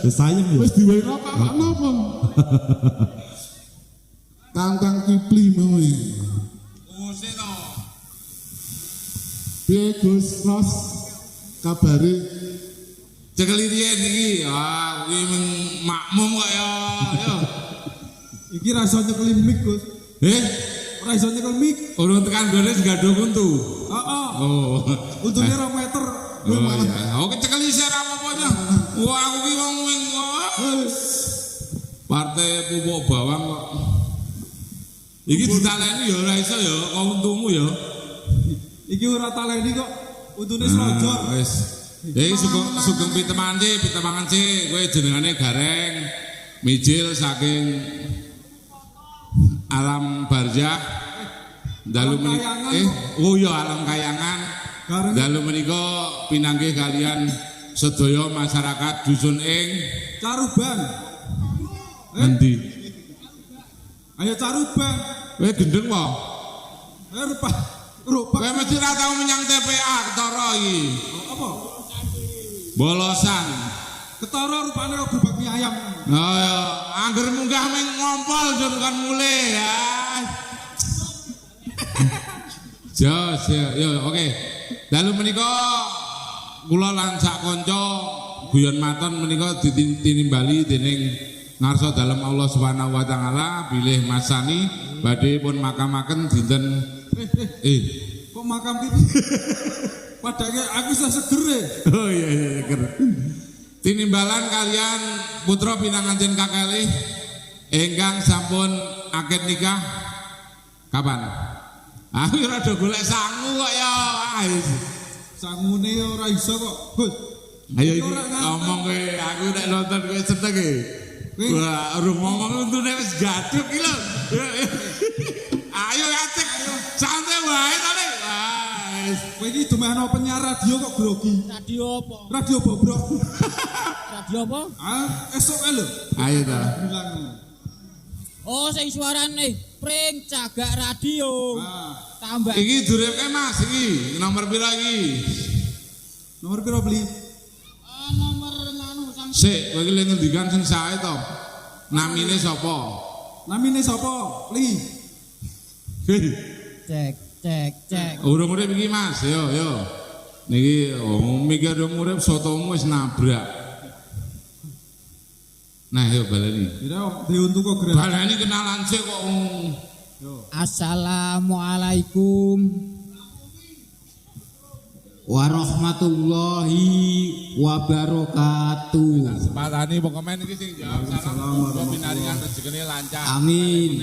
Sayang ya. Wis diwehi apa napa? Kang Kipli mau iki. Musik to. Piye Gus Ros kabare? Cekeli riyen iki. Ah, kuwi makmum kok ya. Ya. Iki rasa nyekeli mik, Gus. Ora iso nyekel mik. Urung tekan gone segadho kuntu. Heeh. Oh. Untune 2 meter. Oh iya. Oke cekeli sik ra apa-apa. Wah, aku ki wong partai pupuk bawang kok. Iki ditaleni ya ora iso ya, kok untumu ya. Iki ora taleni kok. Untune slojor. Wis. Iki sugeng pitemangan sik, kowe jenengane Gareng. Mijil saking Alam Barzah. Dalu oh iya Alam Kayangan. Dalu menika pinanggih kalian sedaya masyarakat dusun ing Caruban. Endi? Ayo Caruban. Kowe gendeng po? Rupa. Kowe mesti ra tau menyang TPA ketara iki. Apa? Bolosan. Ketara rupane kok gerobak mie ayam. Oh ya, angger munggah ming ngompol jur kan mulih ya. Jos ya, oke. Dalu menika kula lan sak kanca guyon maton menika ditinimbali dening ngarsa dalem Allah Subhanahu wa taala bilih masani badhe pun makamaken dinten kok makam iki padake aku iso seger e. Oh iya seger. Tinimbalan kalian putra pinanganten kakalih ingkang sampun akad nikah kapan? Aku ora do golek sangu kok ya. Sangune ora iso kok, Gus. Ayo iki ngomong kowe, aku nek nonton kowe seneng e. Wah, urung ngomong untune wis gaduk iki lho. Ayo acek, santai wae to nek. Wis, kowe iki dumehno penyiar radio kok grogi. Radio apa? Radio bobrok. Radio apa? Esuk ae lho. Ayo ta. Oh, sing suarane pring cagak radio. Tambah. Iki dureke Mas iki, nomor pira iki? Nomor pira beli? Nomor nganu sang. Sik, kowe iki lek ngendikan sing sae to. Namine sapa? Namine sapa? Li. Cek. Cek. Urung urip iki Mas, yo. Niki mikir urung urip sotomu wis nabrak. Nah, yo baleni. Kira diuntuk kok gerak. Baleni kenalan sik kok. Assalamualaikum warahmatullahi wabarakatuh. Sepatani pokoknya ini sing jawab salam pinaringan rezekine lancar. Amin.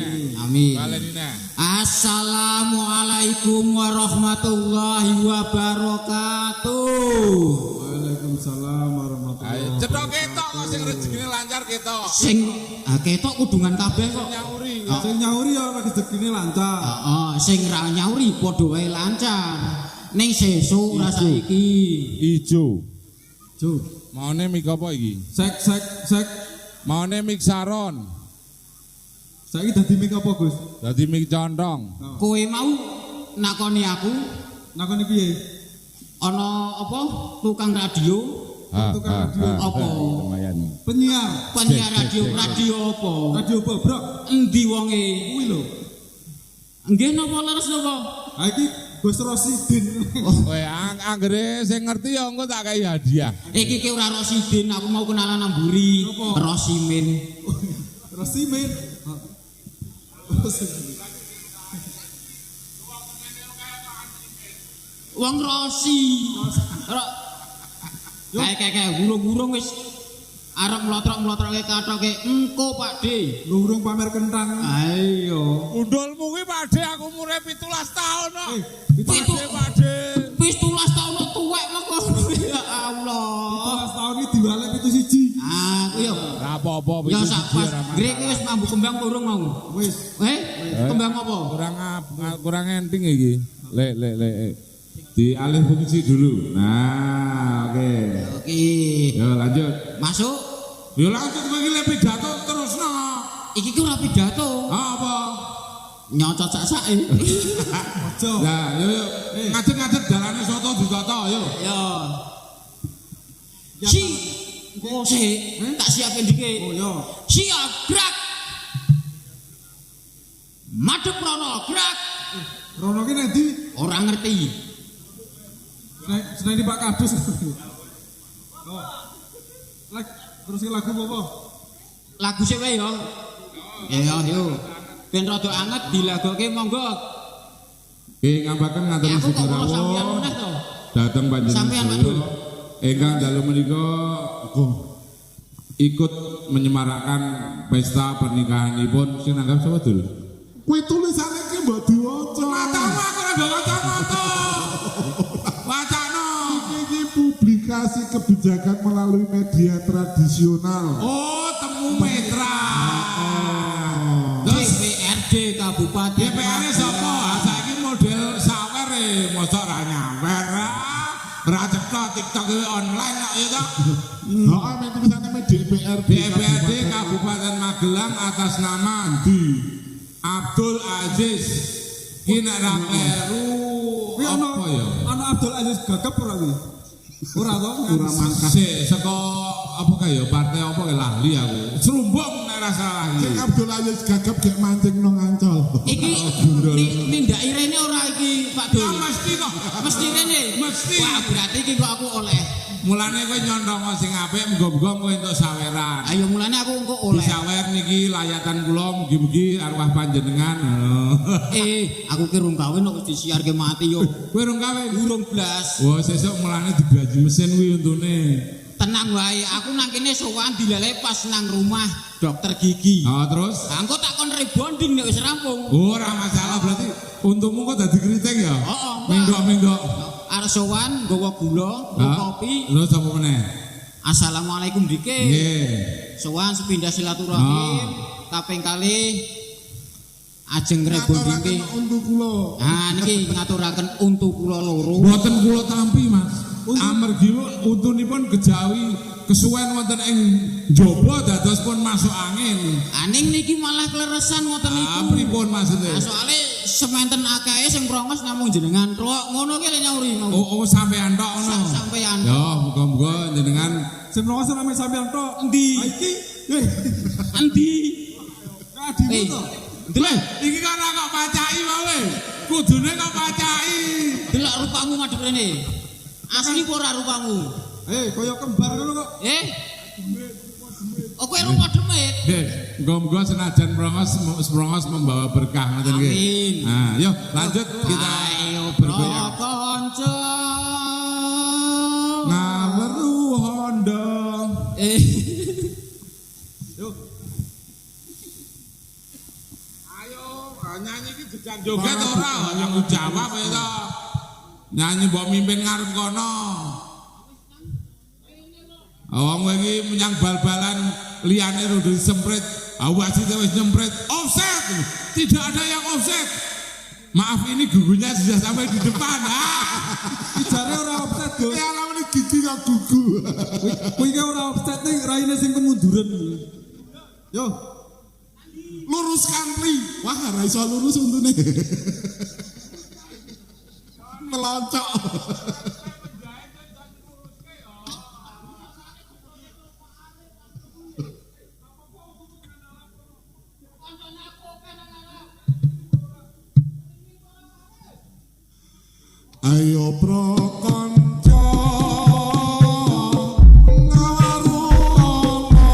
Baleni neh. Assalamualaikum warahmatullahi wabarakatuh. Waalaikumsalam warahmatullahi Ayo cetok ketok kok sing rezekine lancar ketok. Sing ketok kudungan kabeh kok. Nyauri. Sing nyauri ya rezekine lancar. Heeh, sing ra nyauri padha wae lancar. Ning sesuk ora saiki. Ijo. Jo. Maune mik apa iki? Sek. Maune mik saron. Saiki dadi mik apa, Gus? Dadi mik contong. Kowe mau nakoni aku Nakoni piye? ana apa tukang radio Tukang radio. apa Lumayan. Penyiar. penyiar radio apa Radio bobrok. endi wonge Kuwi lho. nggih napa leres napa Ha iki Gus Rosidin. Kowe anggere sing ngerti ya engko tak kei hadiah. iki ki ora Rosidin aku mau kenalan amburi Apa? Rosimin Rosimin. wong Rosi kayak burung-burung wis arep mlotrok-mlotroke kathoke engko Pakde Lurung pamer kentang. ayo Undulmu kuwi Pakde aku umure 17 taun kok. Itu Pakde. 17 tahun tuwek kok ya Allah 17 tahun iki diwalek itu siji. aku yo Ora apa-apa ya iki sak pas grek wis mambu kembang urung mau Wis. kembang apa kurang enting iki. Lek. Dialih fungsi dulu. Nah, oke. oke Yo lanjut. masuk Yo lanjut kowe iki lek pidato terusno. iki ki ora pidato Apa? nyocot sak-sake Aja. Nah, yo ngadeg-ngadeg dalane soto ditoto yo. yo si oh si tak siapin dikit Oh ya. siap gerak madep rono gerak Rono ki nek ndi? orang ngerti Seneng di Pak Kadus. Oh. Terus lagu apa? lagu sik wae yo yo ben rada anget dilagoke monggo Nggih ngampaken ngatur ya aku kok sedaya mau sampean meneh to dateng Sampean, Pak panjenengan Dul. ingkang dalu menika ikut menyemarakkan pesta pernikahanipun sing nanggap sapa Dul? Kuwi tulisane ki mbok diwaca. Matamu aku ora mbok waca-waca. Wacana. Ini publikasi kebijakan melalui media tradisional. Oh, temu metra. Terus DPRD Kabupaten DPR sapa? Ah, saiki model sawer mosok ra nyawer. Ra cetok TikTok online kok ya toh. Heeh, mek tulisane DPRD Kabupaten Magelang atas nama Di Abdul Aziz kina ra kleru Kuwi ana apa ya? ana Abdul Aziz Gagap ora kuwi? Ora to? Ora mangkat. Sik saka apa kaya partai apa kaya lali aku. Serumbung nek ra salah Sing iki. Abdul Aziz gagap gek mancing nang Ancol. iki nindaki rene ora iki Pak Dul Ya mesti kok. mesti rene Mesti. wah berarti iki kok aku oleh Mulane kowe nyondong sing apik muga-muga kowe entuk saweran. ayo mulane aku engko oleh Disawer niki layatan kula mugi-mugi arwah panjenengan. aku ki rung kawin kok wis disiarke mati yo Kowe rung kawin. urung blas Wah, sesuk mulane digaji mesin kuwi untune. tenang wae aku nang kene sowan dilele pas nang rumah dokter gigi Oh, terus engko takon rebonding nek wis rampung ora masalah berarti untungmu kok dadi kriting ya? Heeh, Pak. Menggok-menggok. arep sowan nggawa gula nggawa kopi Lho sapa meneh? assalamualaikum dikit Nggih. sowan sepindah silaturahim kaping kalih ajeng rebonding ki Untuk kula. nah niki ngaturaken untuk kula loro Mboten kula tampi, Mas. Amargi untunipun kejawi kesuwen wonten ing jaba dados pun masuk angin. aning niki malah kleresan ngoten Ah, niku pripun maksudnya? soalnya sementen akeh sing prongos namung jenengan tok ngono ki lek nyauri mau Oh, sampean tok ngono. sampean Ya, muga-muga jenengan Sing nongos rame sampean tok. Endi? Ha iki endi adimu to. ndelok iki kan kok pacai wae. kudune kok pacai. Delok rupamu madhep rene. Asli apa ora rupamu? Kaya kembar ngono kok. Oh kowe rupa demit. Nggo senajan sprongos membawa berkah ngoten nggih. Amin. Nah, yuk lanjut kita Ayo bergoyang. kanca. Ngaweru Honda. Ayo nyanyi iki jejan joget ora yang jawab ya to. Nyanyi mbok mimpin ngarep kono. Wong iki menyang bal-balan liyane rudu semprit. Awas itu wis nyemprit. Offset. Tidak ada yang offset. Maaf ini gugunya sudah sampai di depan. Ijare ora offset, Gus. Ya lawan gigi kok gugu. Kuwi ki ora offset ning raine sing kemunduran. Yo, Luruskan li. Wah, ora iso lurus untune. Meloncok. Ayo pro konco ngawaru ono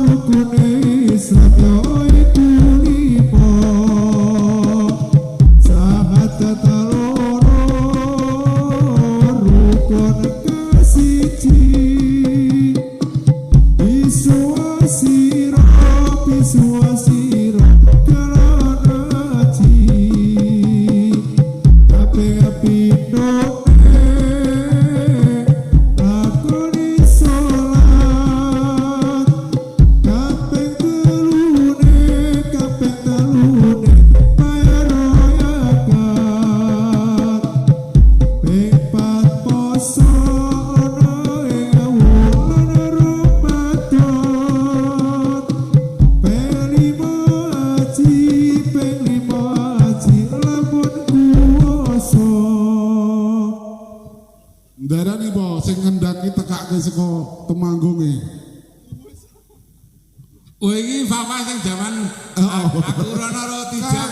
rukune Islam ya kumimo sadar loro rukun kang siji bisa sira kelawan Ndarani po sing ngendaki tekake saka Temanggunge. Kowe iki Fafa sing jaman aku rono roti jam.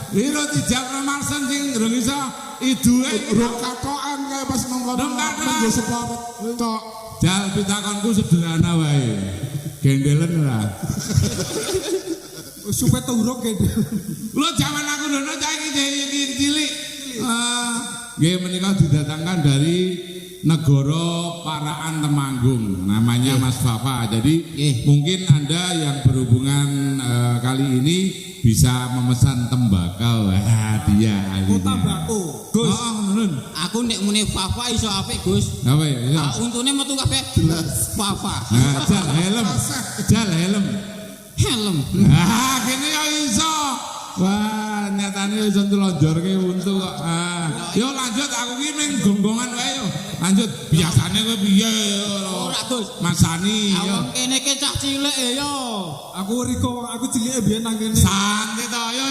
Iki roti jam Marsen sing durung iso iduke Rok katokan kae pas nongkon. Rok katokan. Nggo sepot tok. Jal pitakonku sederhana wae. Gendelen ora. supaya turuk gitu. Lo zaman aku dulu cah iki cilik. Nggih menika didatangkan dari negara Paraan Temanggung, namanya Mas Fafa. Jadi mungkin Anda yang berhubungan kali ini bisa memesan tembakau. Dia ahlinya. Tembakau. Gus. Aku nek muni Fafa iso apik, Gus. Apa ya? Untune metu kabeh jelas Fafa. Nah, jal helm. Helm. Kene ya iso. Wah, nyatane iso ndelonjorke untu kok. Yo lanjut aku ki ning gonggongan wae yo. Lanjut. Biasane kowe piye yo? Ora, Gus. Masani yo. Wong kene ke cah cilik yo. Aku riko aku cilik biyen nang kene. Santai to. Yo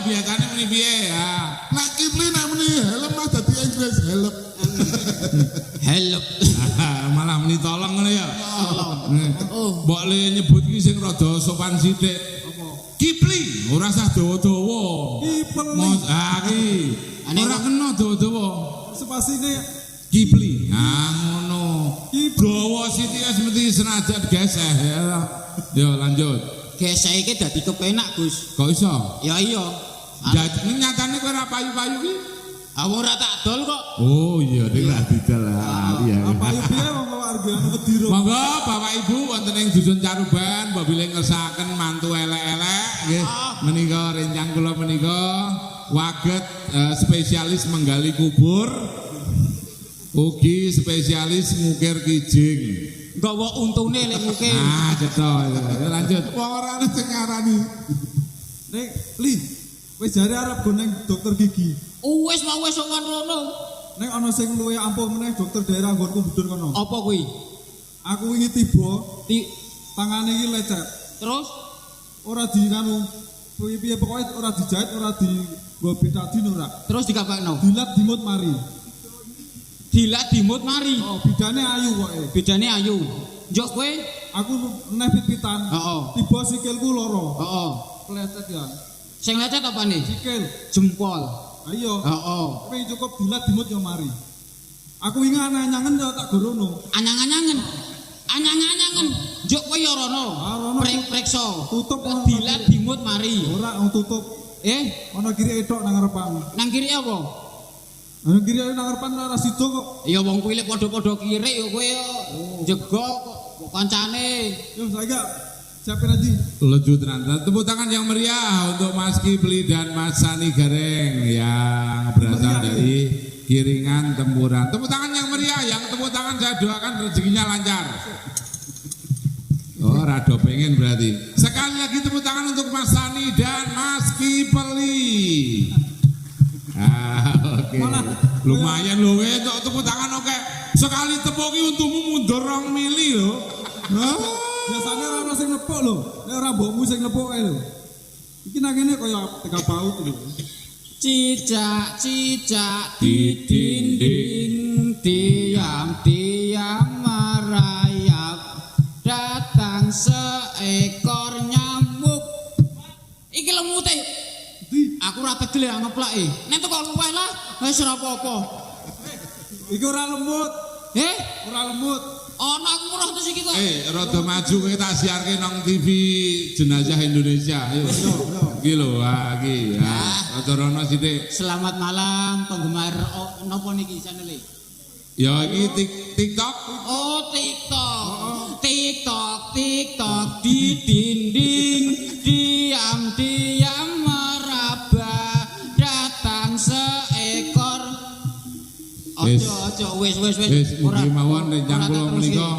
biasane muni piye ya. Nek Kipli nek muni helm mah dadi Inggris helm. Helm. Malah muni tolong ngono ya. Mbok le nyebut ki sing rada sopan sithik. Kipli, ora usah dawa-dawa. Kipli. Ora kena dawa-dawa. Spasine Kipli. Ngono. Dawa Siti wis mesti senajan geseh ya. Yo lanjut. Gesek iki dadi kepenak, Gus. Kok iso? Ya iya. Jadi nyatane kowe ora payu-payu ki. Aku ora tak dol kok. Oh iya ning ra didal lah. Iya. Apa yo piye wong wargane Wediro. Monggo Bapak Ibu wonten ing dusun Caruban mbabile ngersakaken mantu elek-elek nggih. Menika rencang kula menika waget spesialis menggali kubur. Ugi spesialis ngukir kijing. Nggawa untune lek ngukir. Ah, cetha. Lanjut. Wong ora ana sing ngarani. Nek Li, wis jare arep go ning dokter gigi. Wis mau wis sowan rono. Nek ana sing luwih ampuh meneh dokter daerah nggonku budhun kono. Apa kuwi? Aku wingi tiba, Ti tangane iki lecet. terus Ora di kanu piye pokoke ora dijahit, ora di nggo betadin ora. terus dikapakno. Dilat dimut mari. Dilat dimut mari. Oh, bidane ayu koke. Bedane ayu. Njok kowe? Aku meneh pit-pitan. Heeh. Tiba sikilku loro. Heeh. Lecet ya. Sing lecet apane? Sikil. Jempol. Ayo. Heeh. Kowe cukup dilat dimut ya mari. Aku wingi anyangen ya tak gorono. Anyang-anyangen. Anyang-anyangen. Njok kowe ya rono. rono. Preksa. Tutup Dilat dimut mari. Ora wong tutup. Ana kiri etok nang ngarepan. Nang kiri apa? Ana kiri nang ngarepan ora sida kok. Ya wong kuwi lek padha-padha kirik ya kowe ya njegok kok kancane. Yo saiki siapin aja. Lanjut nanti. Tepuk tangan yang meriah untuk Mas Kipli dan Mas Sani Gareng yang berasal dari Kiringan Tempuran. Tepuk tangan yang meriah, yang tepuk tangan saya doakan rezekinya lancar. Oh, rado pengen berarti. Sekali lagi tepuk tangan untuk Mas Sani dan Mas Kipli. Oke. Lumayan loh, tepuk tangan oke. Sekali tepuk iki untukmu mundur 2 mili loh. Biasanya ora sing nepuk lho. Nek ora mbokmu sing nepuk ae lho. Iki nang kene kaya teka baut lho. Cicak-cicak di dinding diam-diam merayap datang seekor nyamuk. Iki lemute. Aku ora tegel ngeplake. Nek kok luweh lah wis ora apa-apa. Iki ora lembut. Ora lembut. Ana aku roh terus iki kok. Rada maju kowe tak siarke nang TV Jenazah Indonesia. Ayo. Iki lho, iki. Rada rono sithik. Selamat malam penggemar napa niki channel-e? Ya iki TikTok. Oh, TikTok. TikTok di dinding diam-diam meraba datang seekor. Ojo wis. Mugi mawon rencang kula menika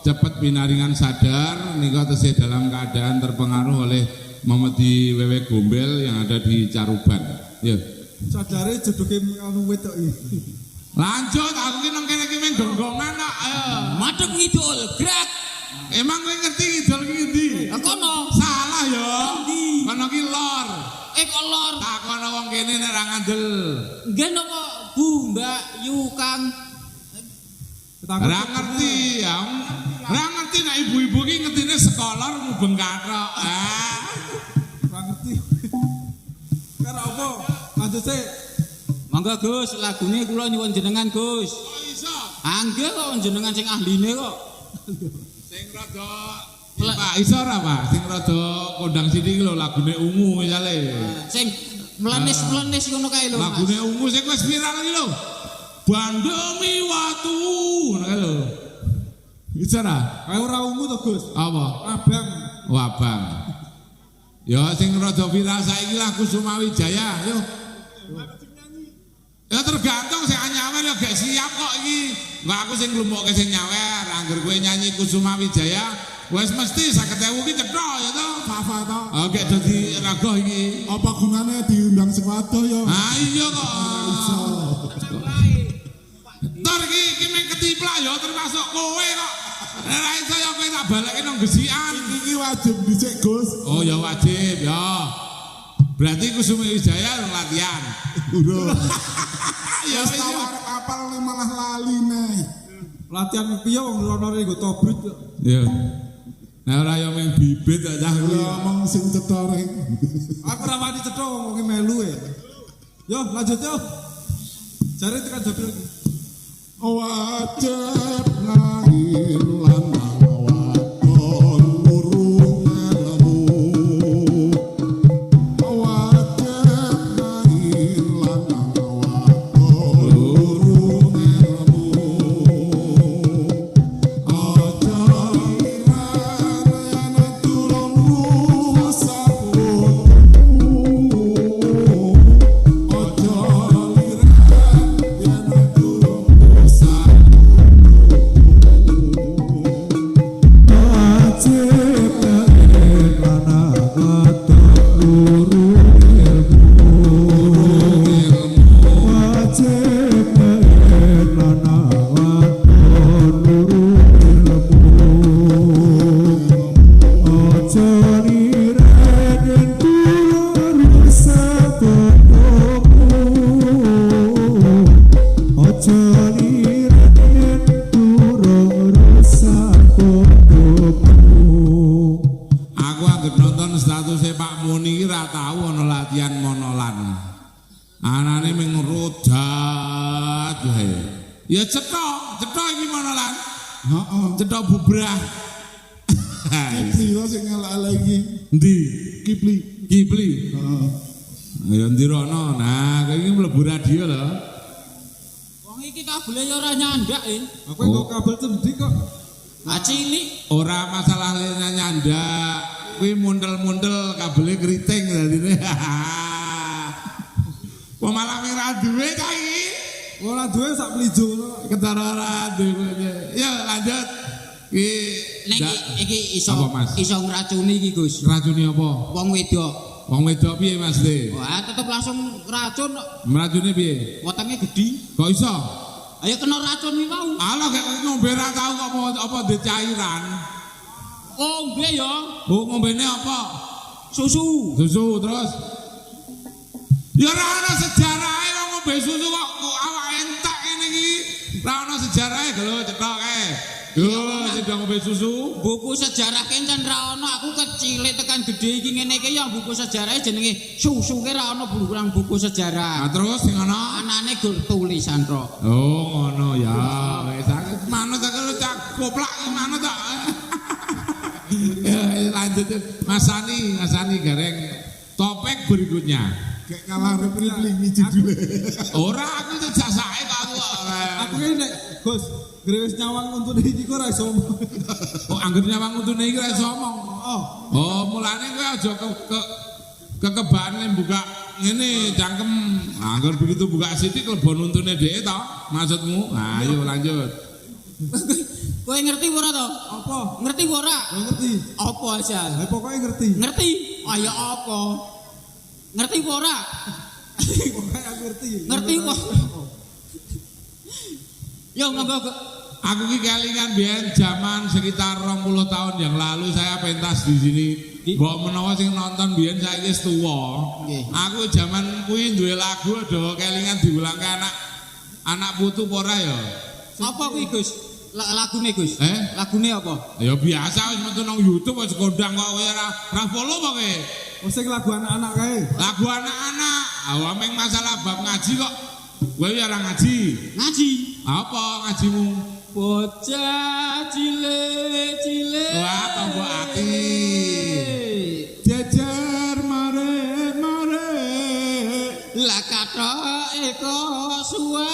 cepet pinaringan sadar nika tesih dalam keadaan terpengaruh oleh memedi wewe gombel yang ada di Caruban. Ya. Sadare jedoke anu wedok iki. Lanjut, aku ki nang kene ki meng gonggongan kok. Ayo. Madhep ngidul, gerak. Emang kowe ngerti ngidul ki ndi? Kono. Salah ya. Kono ki lor. Kok lor. Takono wong kene nek ra ngandel. Nggih napa Bu, Mbak, Yu, Kang. Ra ngerti ya. Ra ngerti nek ibu-ibu ki ngertine sekolah mubeng kathok. Ora ngerti. Karo apa? Lanjut sih. Mangga Gus, lagune kula nyuwun jenengan Gus. Kok iso? Anggih kok jenengan sing ahline kok. Sing rada Pak iso ora Pak? Sing rada kondang sithik lho lagune ungu misale. Sing melenis-melenis ngono kae lho. Mas. Lagune ungu sing wis viral iki lho. Bandemi watu ngono kae lho. Iso ora? Kae ora ungu to Gus. Apa? Abang. Oh abang. Ya sing rada viral saiki lagu Sumawi Jaya, yo. Ya tergantung sing nyawer ya gak siap kok iki. Enggak aku sing nglumpukke sing nyawer, angger kowe nyanyi Kusuma Wijaya, wis mesti 50.000 ki cetha ya to. Fafa to. Oke dadi ragoh iki. Apa gunane diundang sing wadoh ya? Ah iya kok. Tor iki meng ketiplak ya termasuk kowe kok. Ora iso ya kowe tak balekke nang gesikan. Iki wajib dhisik Gus. Oh ya wajib ya. Berarti Kusuma Wijaya latihan. Udah. Ya Wis tawar apal malah lali neh. Latihan piye wong lonore nggo tobrut. Ya. Nah ora yo meng bibit aja kuwi. Ngomong sing cetore. Aku ora wani cetha wong melu e. Yo lanjut yo. Jare tekan Jabil iki. wajib lahir lanang wadon urung ngelmu wajib lahir lanang wadon urung ngelmu aja irane tulung rusaku aja irane tulung Aku anggere nonton statusnya Pak Muni iki ra tau ana latihan monolan. Anane ming rodat wae. Ya cetok iki monolan. heeh Cetok bubrah. Kipli to sing ngelak iki Endi? Kipli Kipli. heeh Ya ndirono. Nah, kowe iki mlebu radio lho. Wong iki kabele ya ora nyandak, Aku nggo kabel cendhik kok. cilik. Ora masalah nyanda. Kuwi mundel-mundel kabele keriting dadine. Kok malah ora duwe ta iki? Ora duwe sak plijo ngono kok. Ketara ora duwe. Ya lanjut. Nek iki iso Apa, Mas? iso ngracuni iki, Gus. Racuni apa? Wong wedok. Wong wedok piye Mas De? Wah, tetep langsung racun kok. Meracuni piye? Wetenge gedhi. Kok iso? Ayo kena racun iki mau. Ala gak ngombe ra tau kok apa ndek cairan. Ombe ya, Oh ngombene apa? susu. Susu terus. Ya ora ana sejarahe wong ngombe susu kok awak entek ngene iki. Ora ana sejarahe lho cetok kae. Yo sedang ngombe susu. Buku sejarah kencen ra ono, aku kecil tekan gede iki ngene iki ya buku sejarah jenenge susu ki ra ono buku Nah sejarah. terus sing ana Anane gur tulisan ro. oh ngono ya. Wis aku manut aku cak goplak manut tak. Ya lanjut Mas Sani gareng topik berikutnya. kayak kalah replik iki judule Ora aku tuh jasake kok aku. Aku ki nek Gus, grewes nyawang untuk iki kok ora iso. Oh angger nyawang untune iki ora iso omong. Oh mulane kowe aja kekebaane buka ngene cangkem. Angger begitu buka sithik lebon untune dhewe to maksudmu. Nah, ayo lanjut. Kowe ngerti ora to? Apa? Ngerti ora? Ora ngerti. Apa aja? Lah pokoke ngerti. Ngerti? Ayo apa? Ngerti ora? Pokoke aku ngerti. Ngerti kok. Yo monggo. Aku ki kelingan biyen zaman sekitar 20 tahun yang lalu saya pentas di sini. Mbok menawa sing nonton biyen saiki wis tuwa. Nggih. Aku zaman kuwi duwe lagu do kelingan diulangke anak putu apa ora ya? Apa kuwi Gus? Lagune Gus? Lagune apa? Ya biasa wis metu nang YouTube wis kondang kok kowe ora follow apa kowe? Oh sing lagu anak-anak kae. Lagu anak-anak. Awameng masalah bab ngaji kok. Kowe ya ora ngaji. Ngaji. Apa ngajimu? Bocah cilik-cilik. Wah, tombo ati. Jejer mare Lah kathok eko suwe.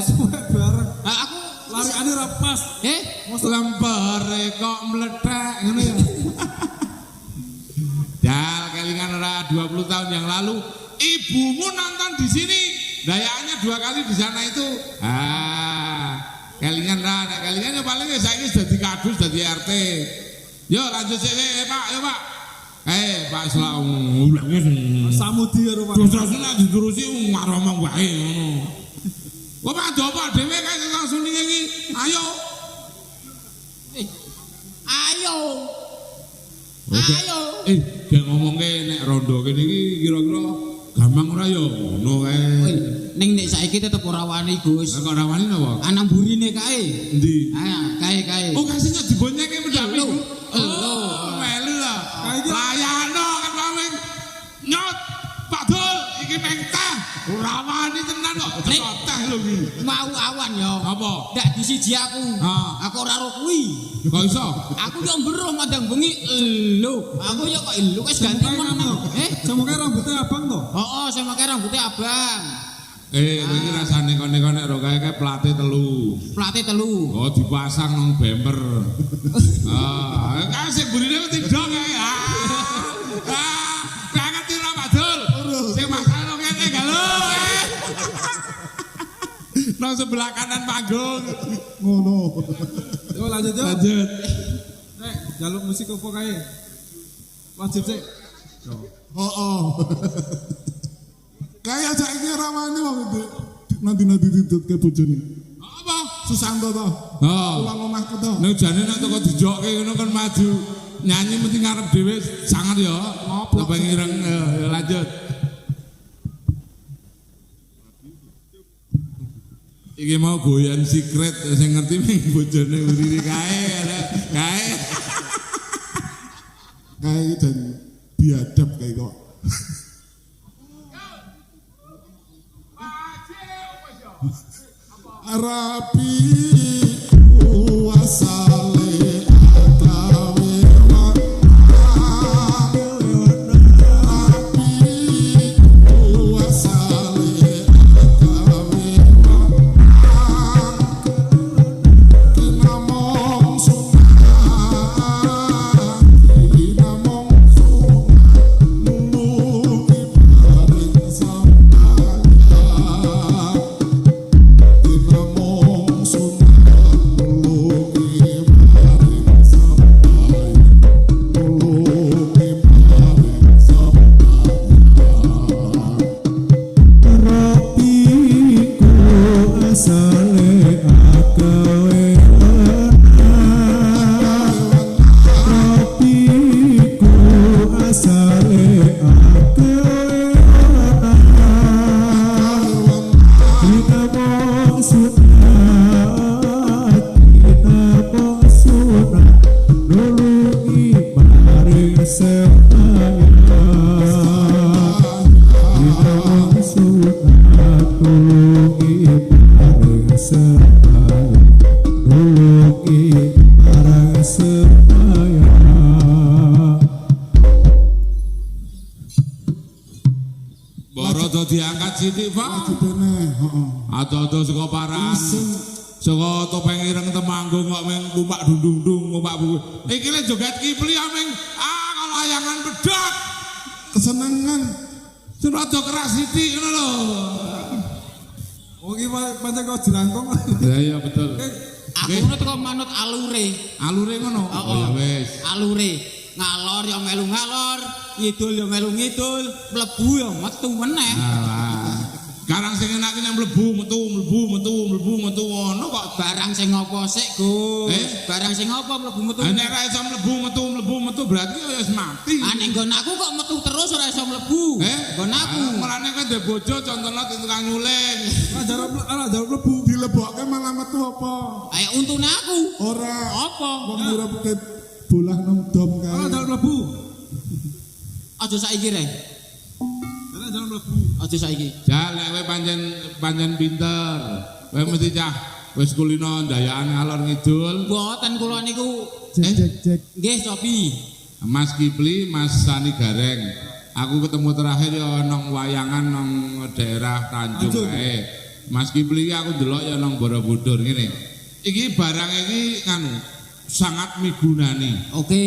Suwe bareng. Aku Larikane ora pas. lempere kok mlethek ngono ya. Dal kelingan ora 20 tahun yang lalu ibumu nonton di sini. Dayaannya 2 kali di sana itu. Kelingan ra, nek kelingan ya paling saiki dadi kadus dadi RT. Yo lanjut sik Pak, yo Pak. Pak Selaung ulange Samudi karo Pak. terus nek diterusi ngomong wae ngono. Kok Pak Dopo dhewe kae langsung iki. Ayo. Ayo. Oke. Ayo. Gak ngomongke nek rondo kene iki kira-kira gampang ora ya ngono kae. Ning nek saiki tetep ora wani Gus. Kok ora wani napa? Anang burine kae. Endi? Kae. Oh kasihnya dibonyeke medami. Lho. Oh, melu lah. Layano kan paming. Nyot. Pak Dul iki meng teh. Ora wani tenan kok. Teh lho iki. mau awan ya. Apa? Ndak disiji aku. Ha. Aku ora ro kuwi. Kok iso? Aku yo mbero madang bengi lho. Aku yo kok lho wis ganti meneng. Semoga rambutnya abang toh. Heeh, sing make rambutnya abang. Iki rasane kene nek ro kae plate 3. Plate 3. Oh dipasang nang bemper. Kan sing burine mesti ndong kae. Kae ngerti ora Pak Dul? Sing masang nang kene galo. Nang sebelah kanan panggung. Ngono. Yo lanjut yo. Lanjut. Nek jaluk musik opo kae? Wajib sih. Heeh. Kayak saiki ramane wong itu. Nanti ditutke bojone. Apa? Susanto to. Oh. Pulang omahku to. Nek jane nek teko dijokke ngono kan maju. Nyanyi mesti ngarep dhewe sangat ya. Apa ngireng lanjut. Iki mau goyan secret sing ngerti ming bojone urine kae. Kayak dan biadab kayak kok. Rapi kuasale atawe rapi kuasale atawe kinamong sunah kinamong sunah nulu kiparing sampai kinamong sunah nulu kiparing sampai nulu kiparing sampai Rapiku asale agawe Rapiku asale agawe Kita mong sunat Kita mong sunat Nulungi maring semayang Kita sunat nulungi marang sembayang nulungi marang sembayang Boro do diangkat sithik, Pak. dene heeh Ado-ado saka paran. Saka topeng ireng Temanggung kok meng lumpak dung-dung lumpak buku. Iki le joget Kipli ameng kalau layangan pedhot. kesenangan Sing rada keras sithik ngono lho. Oh iki pancen kok jelangkung. Ya iya betul. Aku ngono teko manut alure. Alure ngono. Oh ya wis. Alure. Ngalor ya melu ngalor, ngidul ya melu ngidul, mlebu ya metu meneh. Alah. Sekarang sing enak ki nang mlebu metu ngono kok. Barang sing apa sik, Gus? Barang sing apa mlebu metu? Nek ra iso mlebu metu berarti ya wis mati. Nek nggon aku kok metu terus ora iso mlebu. Nggon aku. Mulane kan ndek bojo contohna tukang nyuling. Ala jaluk mlebu. dilebokke malah metu apa Ayo untune aku. ora Apa? wong ora pakai bolah nang dom Ala kae jaluk mlebu. Aja saiki rek. Ala jaluk mlebu. Aja saiki. Ja lek kowe pancen pinter. Kowe mesti cah wis kulino ndayakan alor ngidul. Mboten kula niku cek nggih Sobi. Mas Kipli, Mas Sani Gareng. Aku ketemu terakhir ya nang wayangan nang daerah Tanjung kae. Mas Kipli aku delok ya nang Borobudur ngene. Iki barang iki nganu sangat migunani. Oke.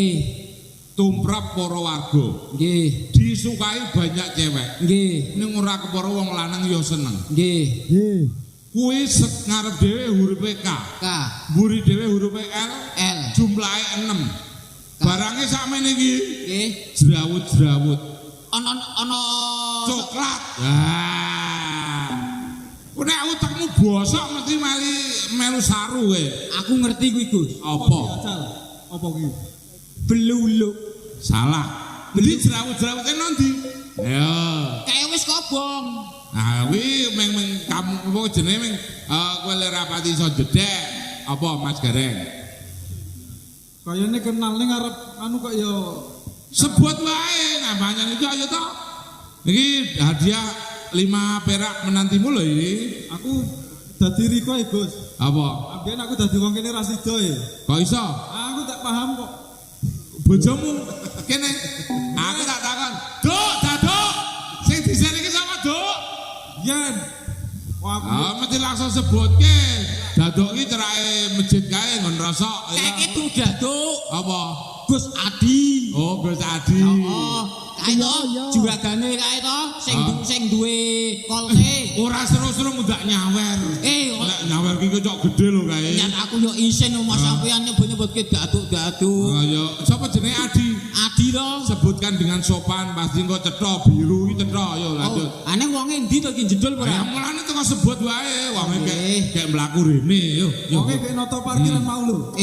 Tumrap para warga. Nggih. Disukai banyak cewek. Nggih. Ning ora kepara wong lanang ya seneng. Nggih. nggih Kuwi ngarep dhewe hurufe K. K. Mburi dhewe hurufe L. L. Jumlahe 6. Barangnya sakmene iki Nggih. jerawut-jerawut. Ana Coklat. Nek utekmu bosok mesti melu saru kowe. aku ngerti kuwi Gus. Apa? Apa ki? Beluluk. Salah. Beli jerawut-jerawute nanti. Ya. Kayak wis kobong. Nah, kuwi meng kamu apa jenenge meng kowe le rapati iso jedek. Apa Mas Gareng? Kayane kenal ning arep anu kok ya Sebut wae namanya itu ayo toh. Iki hadiah 5 perak menantimu lho iki. aku dadi Riko ya, Gus. Apa? Ambiyen aku dadi wong kene ra sida ya. Kok iso? Aku tak paham kok. Bojomu kene. Aku tak takon. Duk, Daduk. Sing disen iki sapa, Duk? Yen. Wah, aku Mesti langsung sebutke. Daduk iki cerake masjid kae nggon rosok. Kayak itu Daduk. Apa? Gus Adi. Oh, Gus Adi. Oh, kae to juragane kae to sing duwe kolte. Ora seru-seru mudak nyawer. Nek nyawer ki kok gede lho kae. Nyat aku yo isin Mas sampean nyebut-nyebutke Daduk. Ayo, sapa jenenge Adi? Adi to. Sebutkan dengan sopan, pasti engko cetha biru iki cetha. Yo lanjut. Ane wong endi to iki jedul ora? Ya mulane teko sebut wae, wong kayak mlaku rene yo. wonge kayak noto parkiran mau lho.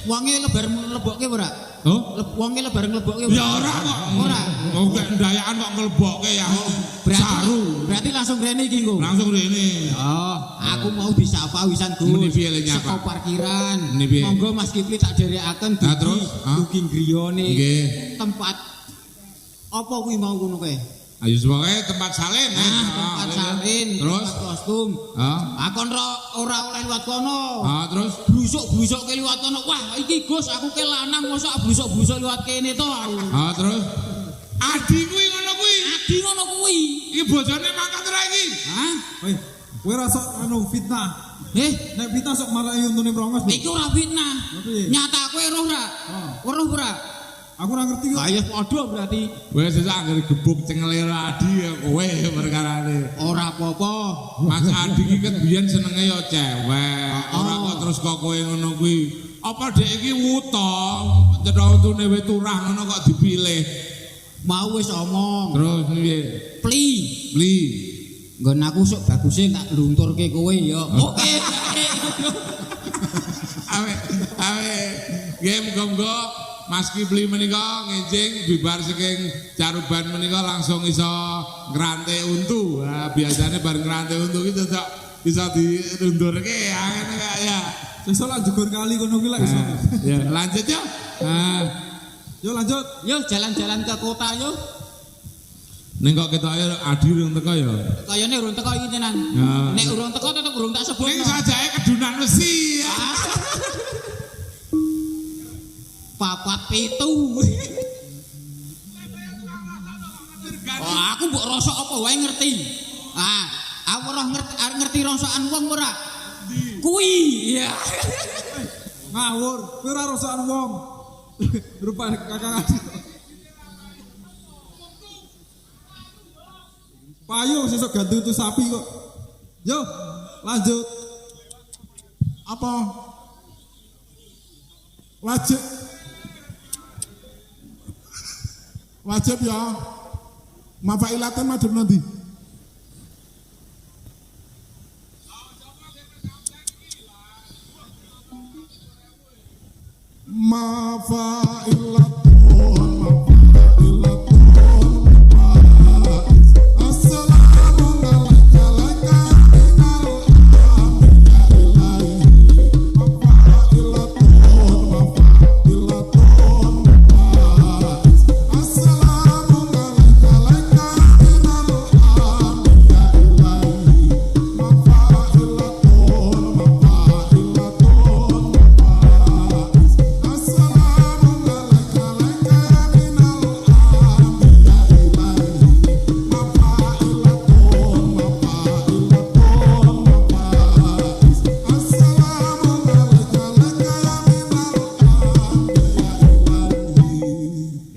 Wonge lebar mlebokke ora? Oh, Wonge lebar mlebokke ya ora kok. Ora. Oh, kayak ndayakan kok nglebokke ya. Berarti langsung rene iki engko. Langsung rene. Oh, aku mau disapa wisan Gus. Meni piye le nyapa? Saka parkiran. Meni piye? Monggo Mas Kipli tak dherekaken Nah, terus? dugi griyane. Nggih. Tempat apa kuwi mau ngono kae? Ayo sebagai tempat salin. Tempat salin, Terus? tempat kostum. Akon ora oleh liwat kono. Terus? Blusuk-blusuk ke liwat kono. Wah, iki Gus, aku ke lanang mosok blusuk-blusuk liwat kene to. Terus? Adi kuwi ngono kuwi. Adi ngono kuwi. Iki bojone mangkat ora iki? Hah? Weh, kowe ra sok fitnah. Nek fitnah sok malah untune prongos. Iki ora fitnah. Nyata kowe roh ora? Weruh ora? Aku ora ngerti kok. Ayo padha berarti. Wes sesuk anggere gebuk cengelir Adi ya kowe perkarane. Ora apa-apa. Mas Adi iki ket biyen senenge ya cewek. Ora kok terus kok kowe ngono kuwi. Apa dhek iki wuta, cetha untune wis turah ngono kok dipilih. Mau wis omong. Terus piye? Pli. Bli. Nggon aku sok baguse tak lunturke kowe ya. Oke. Awe. Game gonggo Mas Kipli menika ngejing bibar saking Caruban menika langsung iso ngrante untu. Nah, biasanya bareng ngrante untu itu cok bisa dilundurke ya ngene kak ya. Iso lah jegur kali kono kuwi lak iso. Ya, lanjut yo. Yo lanjut. Yo jalan-jalan ke kota yo. Ning kok ketoke Adi urung teko ya. Kayane urung teko iki tenan. Nek urung teko tetep urung tak sebut. Ning sajake kedunan mesti. Papat pitu. Aku mbok rosok apa wae ngerti. Aku ora ngerti rosokan wong ora. Kuwi ya. Ngawur, kowe ora rosokan wong. Rupane kakak. Payung sesuk gantung itu sapi kok. Yo, lanjut. Apa? Wajib ya. Mafailatan madhep nanti.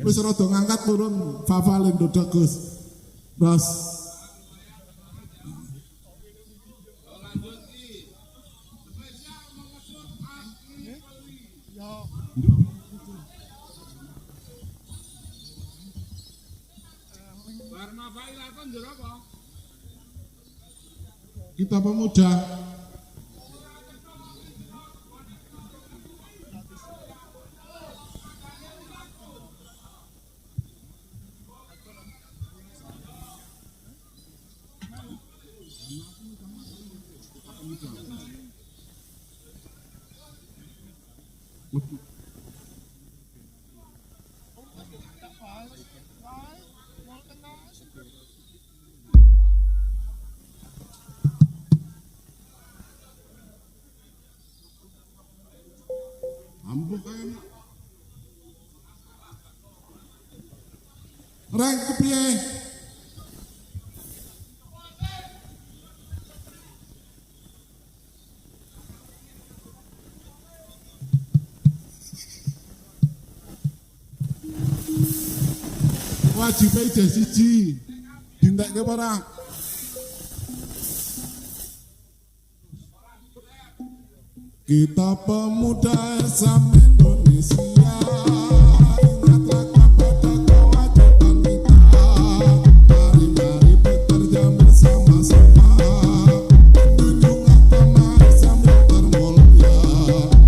Wis rada ngangkat turun Favalin Dodak Gus. Bos. Kita pemuda. Reng kepiye? Wajib aja siji. Dintekke apa ora? Kita pemuda Islam Indonesia, ingatlah kepada kewajiban kita. Mari bekerja bersama-sama, menjunjung agama Islam yang termulia.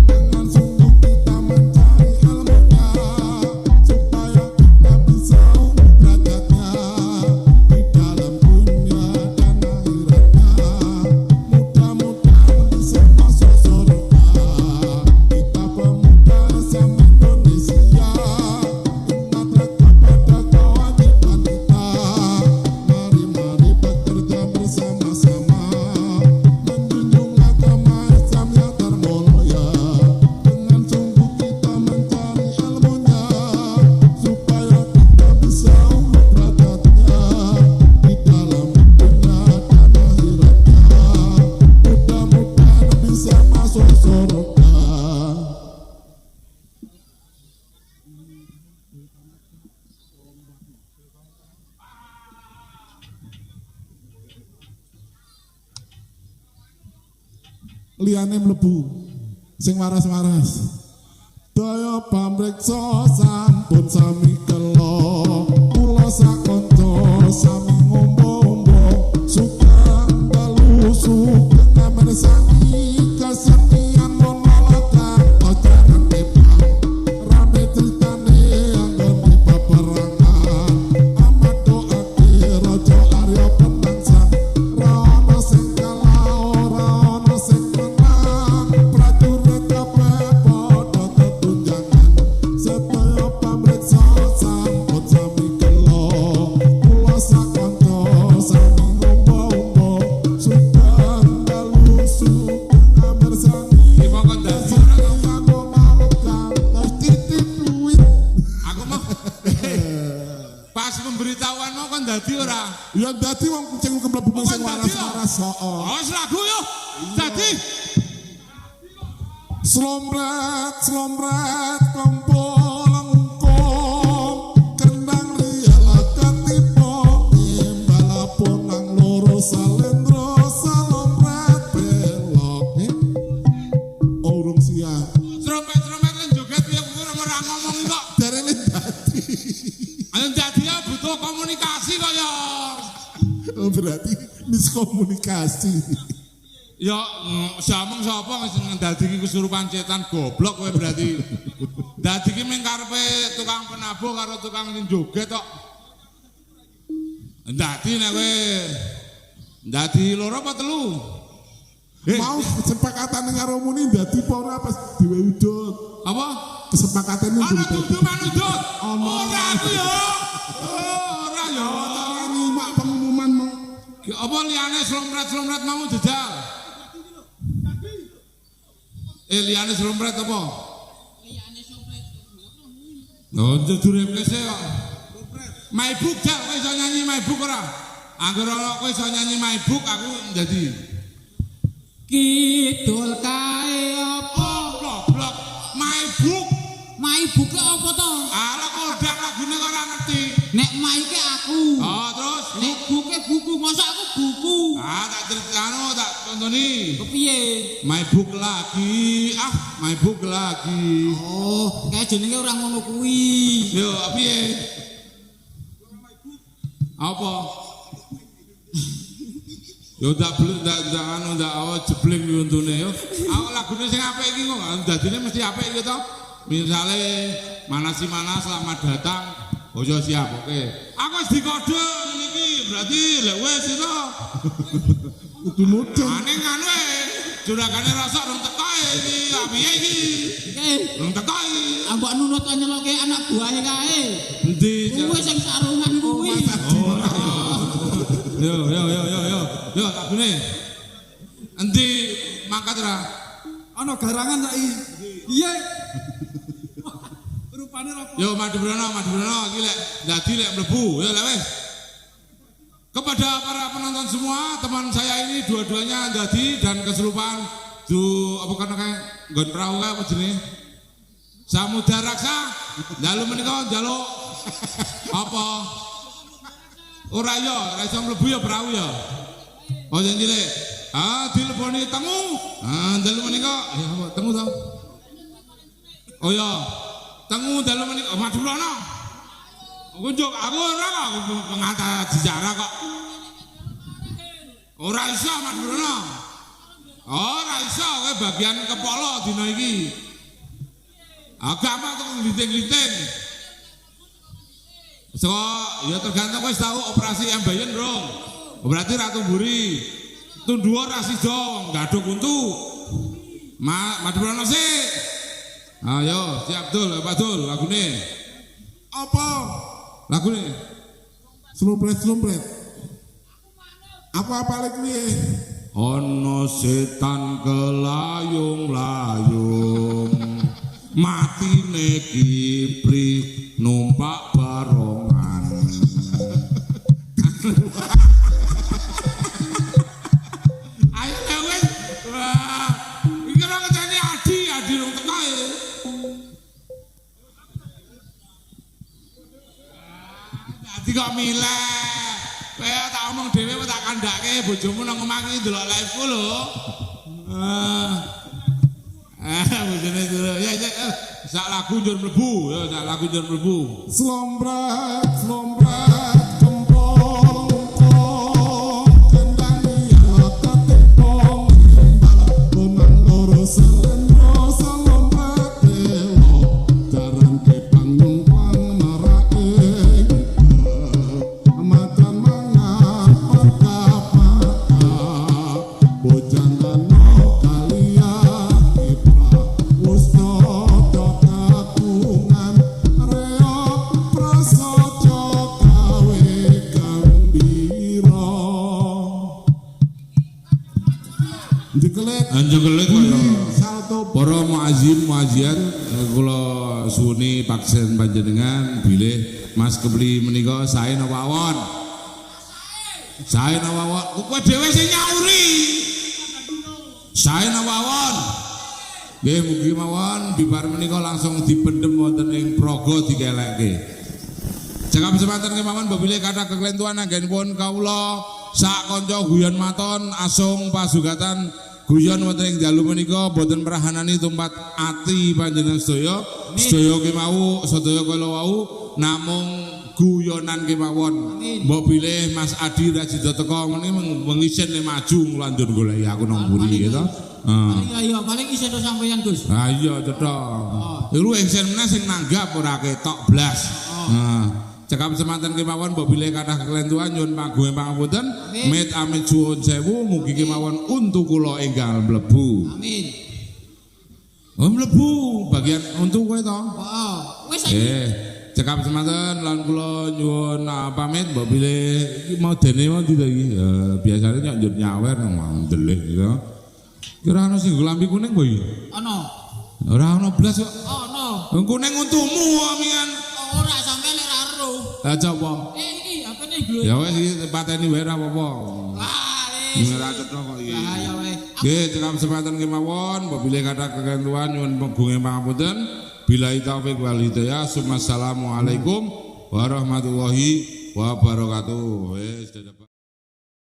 Dengan sungguh kita mencari ilmunya, supaya kita bisa unggul derajatnya di dalam dunia dan akhiratnya. Mudah-mudahan bisa masuk surga. Kita pemuda Islam Indonesia, ingatlah kepada kewajiban kita. Mari bekerja bersama-sama, menjunjung agama Islam yang termulia. Dengan sungguh kita mencari ilmunya, supaya kita bisa unggul derajatnya di dalam dunia dan akhiratnya. Mudah-mudahan bisa masuk surga. Liyane mlebu sing waras-waras. Daya pamriksa sampun sami kelo, kula sakanca sami ngombo-ombo, sugeng dalu sugeng ngamirsani kesenian monologa aja nganti pang. Rame critane anggone peperangan, amat doake raja Arya Penangsan. Rono sing kalah ora ono sing menang, prajurit kabeh padha tetunjangan. Sedaya pamriksa sampun sami kelo, kula sakanca sami ngombo-ombo, sugeng dalu sugeng ngamirsani Ibu kon dadi kesenian monologa titip duit. aku mau pas pemberitahuan mau kon dadi ora? Ya dadi wong sing mlebu Oh, sing kan dadi ya? waras-waras heeh. Oh, lagu yo. Dadi Slomret kumpul ngungkum, kendang riyalah ketipo, imbalapun nang loro salendro, salomret belok. Urung siap. trompet-trompet lan joget piye ora ngomong kok. Jarene dadi. Ayo dadi ya butuh komunikasi kok ya. Oh, berarti miskomunikasi. Ya sameng sapa sing dadi iki kesurupan setan goblok kowe berarti. Dadi iki mung karepe tukang penabuh karo tukang sing joget kok. Dadi nek kowe dadi loro apa telu? Mau kesepakatan karo muni dadi apa ora pas dhewe udut. Apa? Kesepakatane Ana udut. dudu manudut. Ono. Ora aku ya. Ora ya. Nyimak pengumuman mau. Apa liyane slomret-slomret mau jejal? Liyane slomret apa? Oh, jujur replese kok. My book dak kowe iso nyanyi my book ora? Angger ora kowe iso nyanyi my book aku dadi Kidul kae apa? goblok. My book. Maibuke apa to? Ala kodak lagune kok ora ngerti. Nek maike aku. Oh, terus Nek buke buku, masa aku buku. tak ceritano tak tontoni. Kepiye? My book lagi. My book lagi. Oh, kayak jenenge ora ngono kuwi. Yo, piye? Apa? Yo ndak blek ndak anu ndak jebling untune yo. Aku lagune sing apik iki kok dadine mesti apik iki to. Misale manasi-manas selamat datang. Oh yo siap, oke. Aku wis dikode niki berarti lek wis itu. Kudu mudeng. Ane nganu juragane rasa rong teko iki, piye iki? Oke, Rong teko iki. ambok nunut nyeloke anak buahe kae. Endi? Kuwi sing sarungan kuwi. Yo, lagune. Endi mangkat ora? Ana garangan saiki. Piye? Rupane rokok. Yo Madu Brono iki lek dadi lek mlebu ya lek wis. Kepada para penonton semua, teman saya ini dua-duanya dadi dan kesurupan apa kan kayak nggon perahu kae apa jenenge? Samudra Raksa. Lalu menika njaluk apa? Ora iso mlebu ya perahu ya. Oh sing cilik. Dileboni tengu. Dalu menika ya apa tengu to? Oh ya. Tengu dalu menika Madu Brono. Kunjuk aku ora kok pengantar sejarah kok. Ora iso Madu Brono. Ora iso kowe bagian kepala dina iki. Agama tuh linting-linting. So, ya tergantung wis tahu operasi ambeien dong. Berarti Ratu Buri. Tunduh ora sida gaduk untu. Madu Brono sih. Ayo, siap dul, Pak Dul lagune. Apa? Lagune. Slompret. Apa balik piye? Ono setan kelayung-layung. Matine Kipri numpak barongan. Ayo wis. Wah, iki ora ngeceni Adi rung teko e. Adi kok milih. Kowe tak omong dhewe tak kandhake bojomu nang omah iki ndelok live-ku lho. Bojone dulu. Ya sak lagu njur mlebu, ya sak lagu njur mlebu. Slompret kempong kendang ya ketepong omang loro selendro slompret dewo jaran kepang numpang marake macan mangan paka bojang ano kalian ipra usno kakungan reok prasaja gawe gambira Anjegelet kaya salto para muazzin kula suwuni paksen panjenengan bilih Mas Kepli menika sae napa awon? Sae napa awon? Kowe dhewe sing nyauri. Sae napa awon? Nggih mugi mawon bibar menika langsung dipendhem wonten ing praga dikelekke. Cekap semanten kemawon bilih kathah keklentuan anggenipun kawula sak kanca guyon maton asung pasugatan guyon wonten ing dalu menika boten merahanani tumpat ati panjenengan sedaya kemawon sedaya kala wau namung guyonan kemawon. Mbok bilih Mas Adi ra sida teka meniki mengisin maju nglanjut goleki aku nang mburi gitu. Iya, paling isin to sampeyan Gus. Ah iya cetha. Iku isin meneh sing nanggap ora ketok blas. Cekap semanten kemawon mbok bilih kathah kelentuan nyuwun panggungan pangapunten. Mit amit suwun sewu mugi kemawon untu kula enggal mlebu. Amin. Oh mlebu bagian untu kowe to? Heeh. Wis saiki. Cekap semanten lan kula nyuwun pamit mbok bilih iki mau dene mau ndi to iki? Biasane nyok njur nyawer nang ndelik gitu. Kira ana sing nglambi kuning mbok iki? Ana. Ora ana blas kok. Ana. Kuning untumu amian. Ora sampe nek ra ero. Lah coba. Iki apane glue. Ya wis iki pateni wae ora apa-apa. Wah, wis. Ora cetha kok iki. Lah ya wae. Nggih, cekap kesempatan kemawon, apabila kata kekentuan nyuwun panggungan pangapunten. Billahi taufik wal hidayah. Assalamualaikum warahmatullahi wabarakatuh. Wis